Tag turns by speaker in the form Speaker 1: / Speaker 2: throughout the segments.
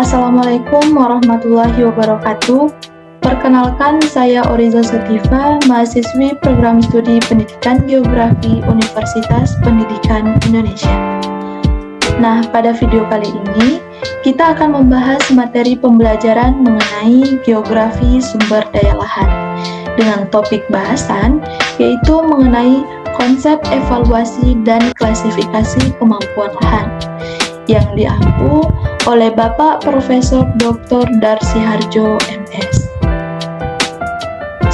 Speaker 1: Assalamualaikum warahmatullahi wabarakatuh. Perkenalkan, saya Oriza Sutiva, mahasiswi Program Studi Pendidikan Geografi Universitas Pendidikan Indonesia. Nah, pada video kali ini, kita akan membahas materi pembelajaran mengenai geografi sumber daya lahan dengan topik bahasan yaitu mengenai konsep evaluasi dan klasifikasi kemampuan lahan yang diampu oleh Bapak Profesor Dr. Darsi Harjo, MS.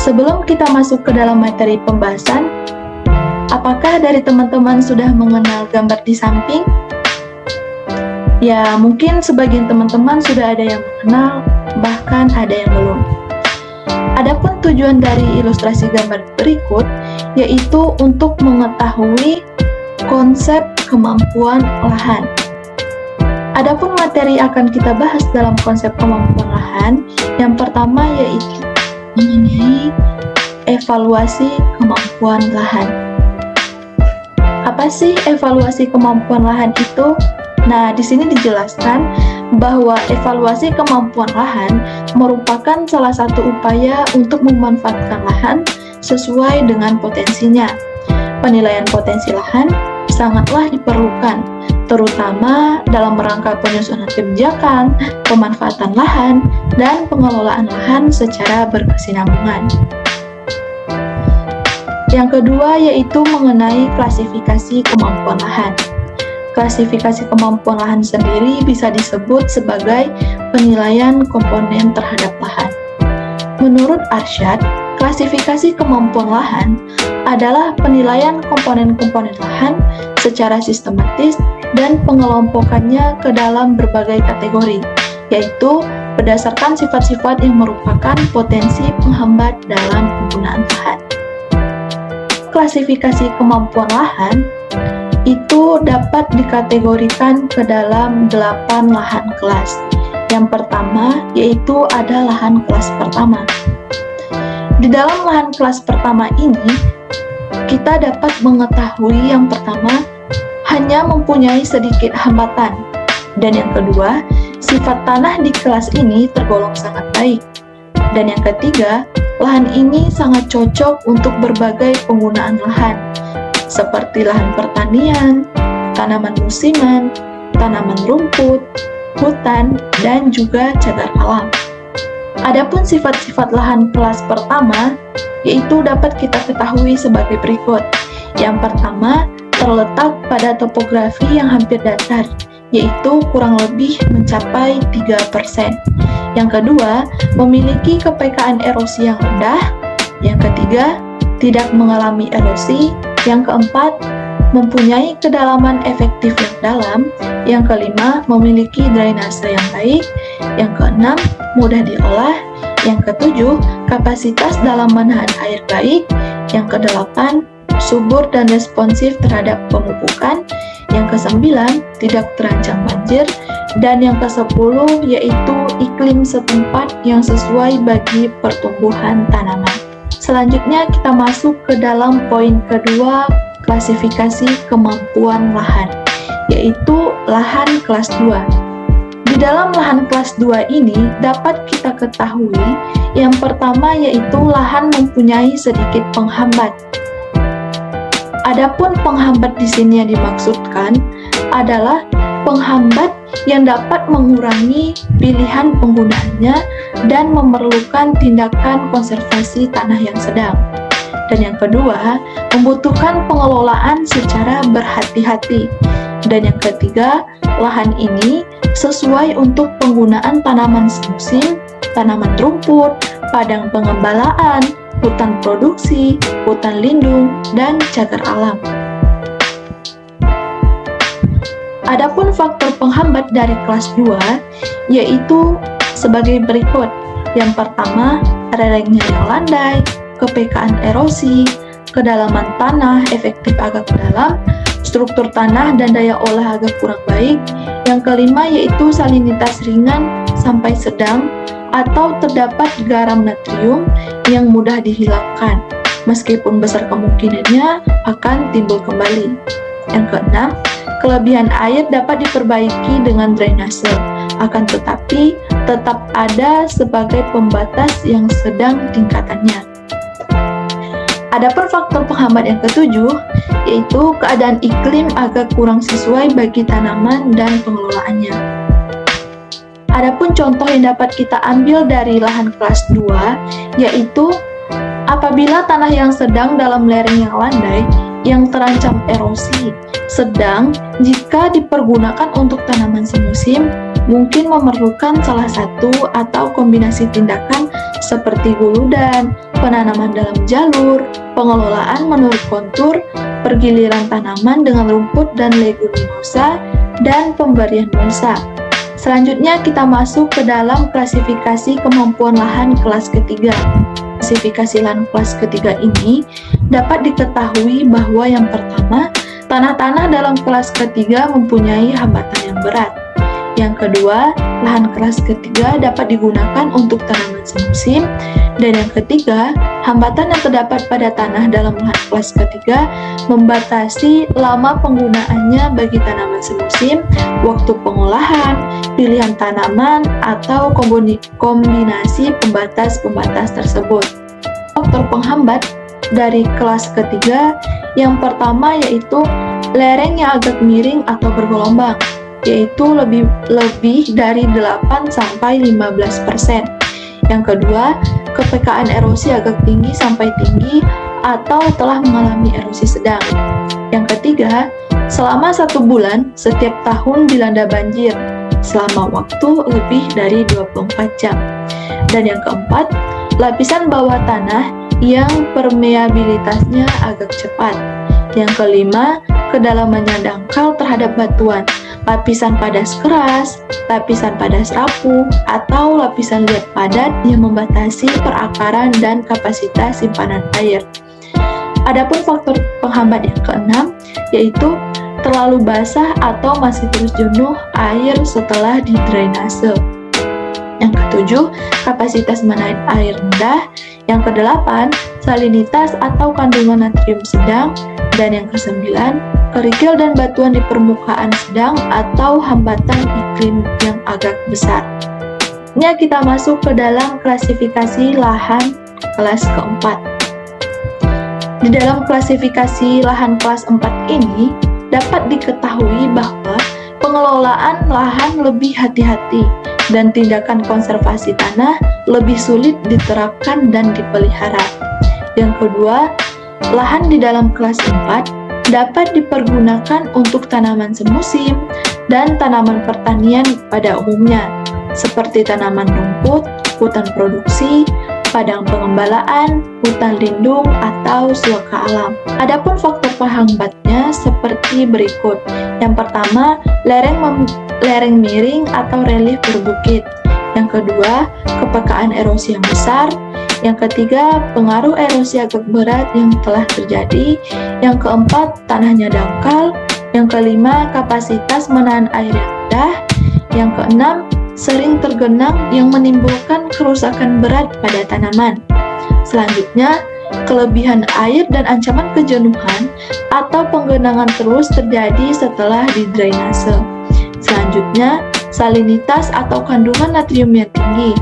Speaker 1: Sebelum kita masuk ke dalam materi pembahasan, apakah dari teman-teman sudah mengenal gambar di samping? Ya, mungkin sebagian teman-teman sudah ada yang mengenal, bahkan ada yang belum. Adapun tujuan dari ilustrasi gambar berikut, yaitu untuk mengetahui konsep kemampuan lahan. Adapun materi akan kita bahas dalam konsep kemampuan lahan, yang pertama yaitu mengenai evaluasi kemampuan lahan. Apa sih evaluasi kemampuan lahan itu? Nah, di sini dijelaskan bahwa evaluasi kemampuan lahan merupakan salah satu upaya untuk memanfaatkan lahan sesuai dengan potensinya. Penilaian potensi lahan sangatlah diperlukan, terutama dalam rangka penyusunan kebijakan, pemanfaatan lahan, dan pengelolaan lahan secara berkesinambungan. Yang kedua yaitu mengenai klasifikasi kemampuan lahan. Klasifikasi kemampuan lahan sendiri bisa disebut sebagai penilaian komponen terhadap lahan. Menurut Arsyad, klasifikasi kemampuan lahan adalah penilaian komponen-komponen lahan secara sistematis dan pengelompokannya ke dalam berbagai kategori, yaitu berdasarkan sifat-sifat yang merupakan potensi penghambat dalam penggunaan lahan. Klasifikasi kemampuan lahan itu dapat dikategorikan ke dalam 8 lahan kelas. Yang pertama yaitu ada lahan kelas pertama. Di dalam lahan kelas pertama ini, kita dapat mengetahui yang pertama, hanya mempunyai sedikit hambatan. Dan yang kedua, sifat tanah di kelas ini tergolong sangat baik. Dan yang ketiga, lahan ini sangat cocok untuk berbagai penggunaan lahan, seperti lahan pertanian, tanaman musiman, tanaman rumput, hutan, dan juga cagar alam. Adapun sifat-sifat lahan kelas pertama, yaitu dapat kita ketahui sebagai berikut. Yang pertama, terletak pada topografi yang hampir datar, yaitu kurang lebih mencapai 3%. Yang kedua, memiliki kepekaan erosi yang rendah. Yang ketiga, tidak mengalami erosi. Yang keempat, mempunyai kedalaman efektif yang dalam. Yang kelima, memiliki drainase yang baik. Yang keenam, mudah diolah. Yang ketujuh, kapasitas dalam menahan air baik. Yang kedelapan, subur dan responsif terhadap pemupukan. Yang kesembilan, tidak terancam banjir. Dan yang kesepuluh, yaitu iklim setempat yang sesuai bagi pertumbuhan tanaman. Selanjutnya kita masuk ke dalam poin kedua, klasifikasi kemampuan lahan, yaitu lahan kelas 2. Di dalam lahan kelas 2 ini dapat kita ketahui yang pertama yaitu lahan mempunyai sedikit penghambat. Adapun penghambat di sini yang dimaksudkan adalah penghambat yang dapat mengurangi pilihan penggunaannya dan memerlukan tindakan konservasi tanah yang sedang. Dan yang kedua, membutuhkan pengelolaan secara berhati-hati. Dan yang ketiga, lahan ini sesuai untuk penggunaan tanaman semusim, tanaman rumput, padang pengembalaan, hutan produksi, hutan lindung, dan cagar alam. Adapun faktor penghambat dari kelas 2 yaitu sebagai berikut. Yang pertama, lerengnya yang landai, kepekaan erosi, kedalaman tanah efektif agak dalam, struktur tanah dan daya olah agak kurang baik. Yang kelima yaitu salinitas ringan sampai sedang atau terdapat garam natrium yang mudah dihilangkan, meskipun besar kemungkinannya akan timbul kembali. Yang keenam, kelebihan air dapat diperbaiki dengan drainase akan tetapi tetap ada sebagai pembatas yang sedang tingkatannya. Adapun faktor penghambat yang ketujuh, yaitu keadaan iklim agak kurang sesuai bagi tanaman dan pengelolaannya. Adapun contoh yang dapat kita ambil dari lahan kelas 2, yaitu apabila tanah yang sedang dalam lereng yang landai yang terancam erosi, sedang jika dipergunakan untuk tanaman semusim, mungkin memerlukan salah satu atau kombinasi tindakan seperti guludan, penanaman dalam jalur, pengelolaan menurut kontur, pergiliran tanaman dengan rumput dan leguminosa, dan pemberian mulsa. Selanjutnya kita masuk ke dalam klasifikasi kemampuan lahan kelas ketiga. Klasifikasi lahan kelas ketiga ini dapat diketahui bahwa yang pertama, tanah-tanah dalam kelas ketiga mempunyai hambatan yang berat. Yang kedua, lahan kelas ketiga dapat digunakan untuk tanaman semusim. Dan yang ketiga, hambatan yang terdapat pada tanah dalam lahan kelas ketiga membatasi lama penggunaannya bagi tanaman semusim, waktu pengolahan, pilihan tanaman, atau kombinasi pembatas-pembatas tersebut. Faktor penghambat dari kelas ketiga yang pertama yaitu lereng yang agak miring atau bergelombang, yaitu lebih dari 8-15%. Yang kedua, kepekaan erosi agak tinggi sampai tinggi atau telah mengalami erosi sedang. Yang ketiga, selama 1 bulan setiap tahun dilanda banjir selama waktu lebih dari 24 jam. Dan yang keempat, lapisan bawah tanah yang permeabilitasnya agak cepat. Yang kelima, kedalamannya dangkal terhadap batuan, lapisan padas keras, lapisan padas rapuh, atau lapisan liat padat yang membatasi perakaran dan kapasitas simpanan air. Adapun faktor penghambat yang keenam, yaitu terlalu basah atau masih terus jenuh air setelah didrainase. Yang ketujuh, kapasitas menahan air rendah. Yang kedelapan, salinitas atau kandungan natrium sedang. Dan yang kesembilan, kerikil dan batuan di permukaan sedang atau hambatan iklim yang agak besar. Ini kita masuk ke dalam klasifikasi lahan kelas keempat. Di dalam klasifikasi lahan kelas 4 ini, dapat diketahui bahwa pengelolaan lahan lebih hati-hati dan tindakan konservasi tanah lebih sulit diterapkan dan dipelihara. Yang kedua, lahan di dalam kelas 4 dapat dipergunakan untuk tanaman semusim dan tanaman pertanian pada umumnya, seperti tanaman rumput, hutan produksi, padang pengembalaan, hutan lindung, atau suaka alam. Adapun faktor penghambatnya seperti berikut. Yang pertama, lereng miring atau relief berbukit. Yang kedua, kepekaan erosi yang besar. Yang ketiga, pengaruh erosi agak berat yang telah terjadi. Yang keempat, tanahnya dangkal. Yang kelima, kapasitas menahan air yang rendah. Yang keenam, sering tergenang yang menimbulkan kerusakan berat pada tanaman. Selanjutnya, kelebihan air dan ancaman kejenuhan atau penggenangan terus terjadi setelah didrainase. Selanjutnya, salinitas atau kandungan natrium yang tinggi.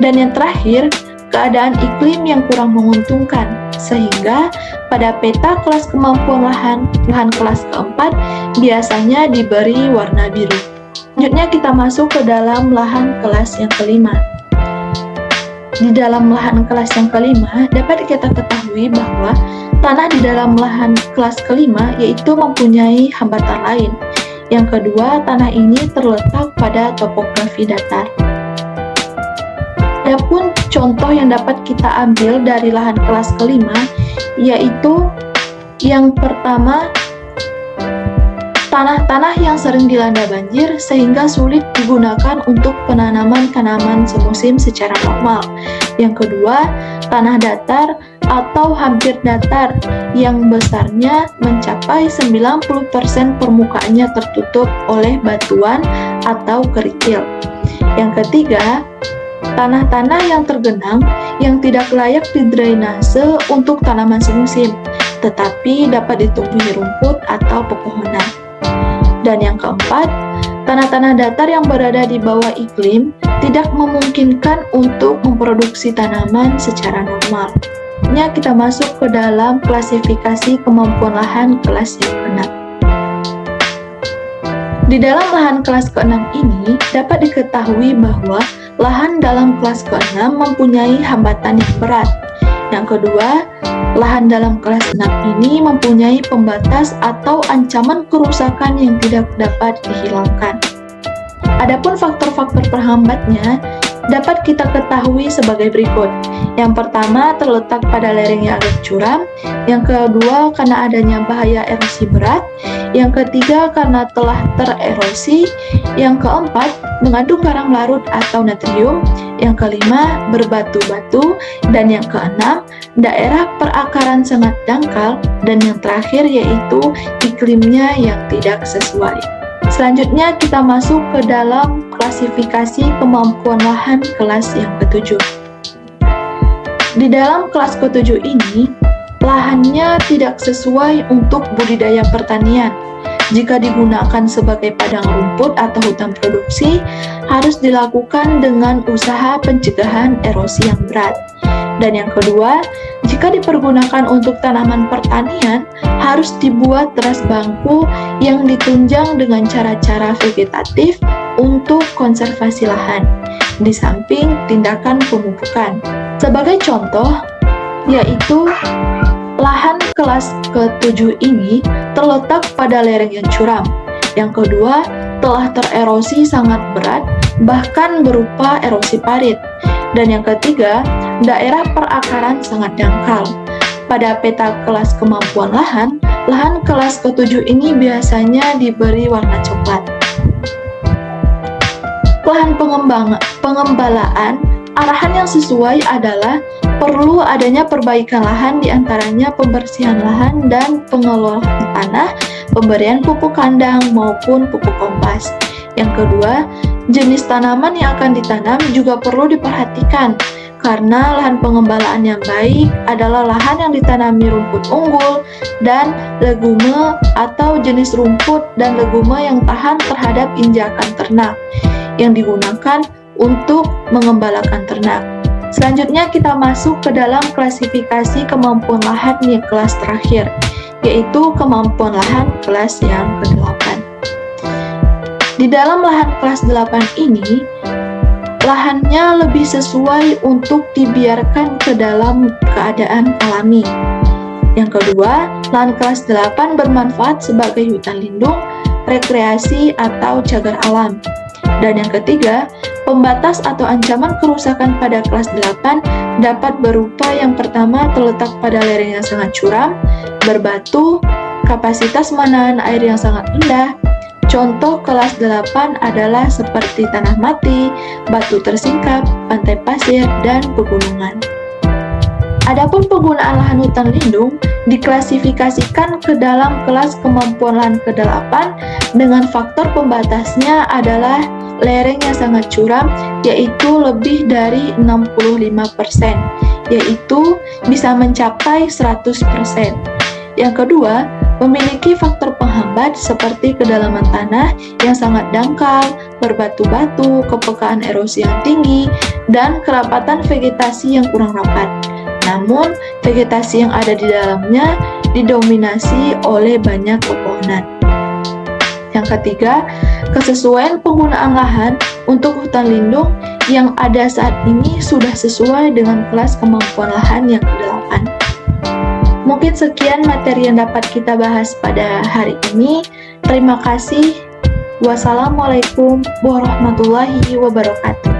Speaker 1: Dan yang terakhir, keadaan iklim yang kurang menguntungkan, sehingga pada peta kelas kemampuan lahan kelas keempat biasanya diberi warna biru. Selanjutnya kita masuk ke dalam lahan kelas yang kelima. Di dalam lahan kelas yang kelima, dapat kita ketahui bahwa tanah di dalam lahan kelas kelima yaitu mempunyai hambatan lain. Yang kedua, tanah ini terletak pada topografi datar. Adapun contoh yang dapat kita ambil dari lahan kelas kelima, yaitu yang pertama, tanah-tanah yang sering dilanda banjir sehingga sulit digunakan untuk penanaman tanaman semusim secara normal. Yang kedua, tanah datar atau hampir datar yang besarnya mencapai 90% permukaannya tertutup oleh batuan atau kerikil. Yang ketiga, tanah-tanah yang tergenang yang tidak layak didrainase untuk tanaman semusim, tetapi dapat ditumbuhi rumput atau pepohonan. Dan yang keempat, tanah-tanah datar yang berada di bawah iklim tidak memungkinkan untuk memproduksi tanaman secara normal. Ini kita masuk ke dalam klasifikasi kemampuan lahan kelas yang ke-6. Di dalam lahan kelas ke-6 ini dapat diketahui bahwa lahan dalam kelas ke-6 mempunyai hambatan yang berat. Yang kedua, lahan dalam kelas 6 ini mempunyai pembatas atau ancaman kerusakan yang tidak dapat dihilangkan. Adapun faktor-faktor perhambatnya dapat kita ketahui sebagai berikut. Yang pertama, terletak pada lereng yang agak curam. Yang kedua, karena adanya bahaya erosi berat. Yang ketiga, karena telah tererosi. Yang keempat, mengandung garam larut atau natrium. Yang kelima, berbatu-batu. Dan yang keenam, daerah perakaran sangat dangkal. Dan yang terakhir yaitu iklimnya yang tidak sesuai. Selanjutnya kita masuk ke dalam klasifikasi kemampuan lahan kelas yang ke-7. Di dalam kelas ke-7 ini, lahannya tidak sesuai untuk budidaya pertanian. Jika digunakan sebagai padang rumput atau hutan produksi, harus dilakukan dengan usaha pencegahan erosi yang berat. Dan yang kedua, jika dipergunakan untuk tanaman pertanian, harus dibuat teras bangku yang ditunjang dengan cara-cara vegetatif untuk konservasi lahan, di samping tindakan pemupukan. Sebagai contoh, yaitu lahan kelas ke-7 ini terletak pada lereng yang curam. Yang kedua, telah tererosi sangat berat, bahkan berupa erosi parit. Dan yang ketiga, daerah perakaran sangat dangkal. Pada peta kelas kemampuan lahan, lahan kelas ke-7 ini biasanya diberi warna coklat. Lahan pengembalaan, arahan yang sesuai adalah perlu adanya perbaikan lahan, diantaranya pembersihan lahan dan pengelolaan tanah, pemberian pupuk kandang maupun pupuk kompas. Yang kedua, jenis tanaman yang akan ditanam juga perlu diperhatikan, karena lahan pengembalaan yang baik adalah lahan yang ditanami rumput unggul dan legume atau jenis rumput dan legume yang tahan terhadap injakan ternak yang digunakan untuk mengembalakan ternak. Selanjutnya kita masuk ke dalam klasifikasi kemampuan lahan di kelas terakhir, yaitu kemampuan lahan kelas yang ke-8. Di dalam lahan kelas 8 ini, lahannya lebih sesuai untuk dibiarkan ke dalam keadaan alami. Yang kedua, lahan kelas 8 bermanfaat sebagai hutan lindung, rekreasi, atau cagar alam. Dan yang ketiga, pembatas atau ancaman kerusakan pada kelas 8 dapat berupa yang pertama terletak pada lereng yang sangat curam, berbatu, kapasitas menahan air yang sangat rendah. Contoh kelas 8 adalah seperti tanah mati, batu tersingkap, pantai pasir, dan pegunungan. Adapun penggunaan lahan hutan lindung diklasifikasikan ke dalam kelas kemampuan lahan ke-8 dengan faktor pembatasnya adalah lereng yang sangat curam, yaitu lebih dari 65%, yaitu bisa mencapai 100%. Yang kedua, memiliki faktor penghambat seperti kedalaman tanah yang sangat dangkal, berbatu-batu, kepekaan erosi yang tinggi, dan kerapatan vegetasi yang kurang rapat. Namun, vegetasi yang ada di dalamnya didominasi oleh banyak pepohonan. Yang ketiga, kesesuaian penggunaan lahan untuk hutan lindung yang ada saat ini sudah sesuai dengan kelas kemampuan lahan yang ke-8. Mungkin sekian materi yang dapat kita bahas pada hari ini. Terima kasih. Wassalamualaikum warahmatullahi wabarakatuh.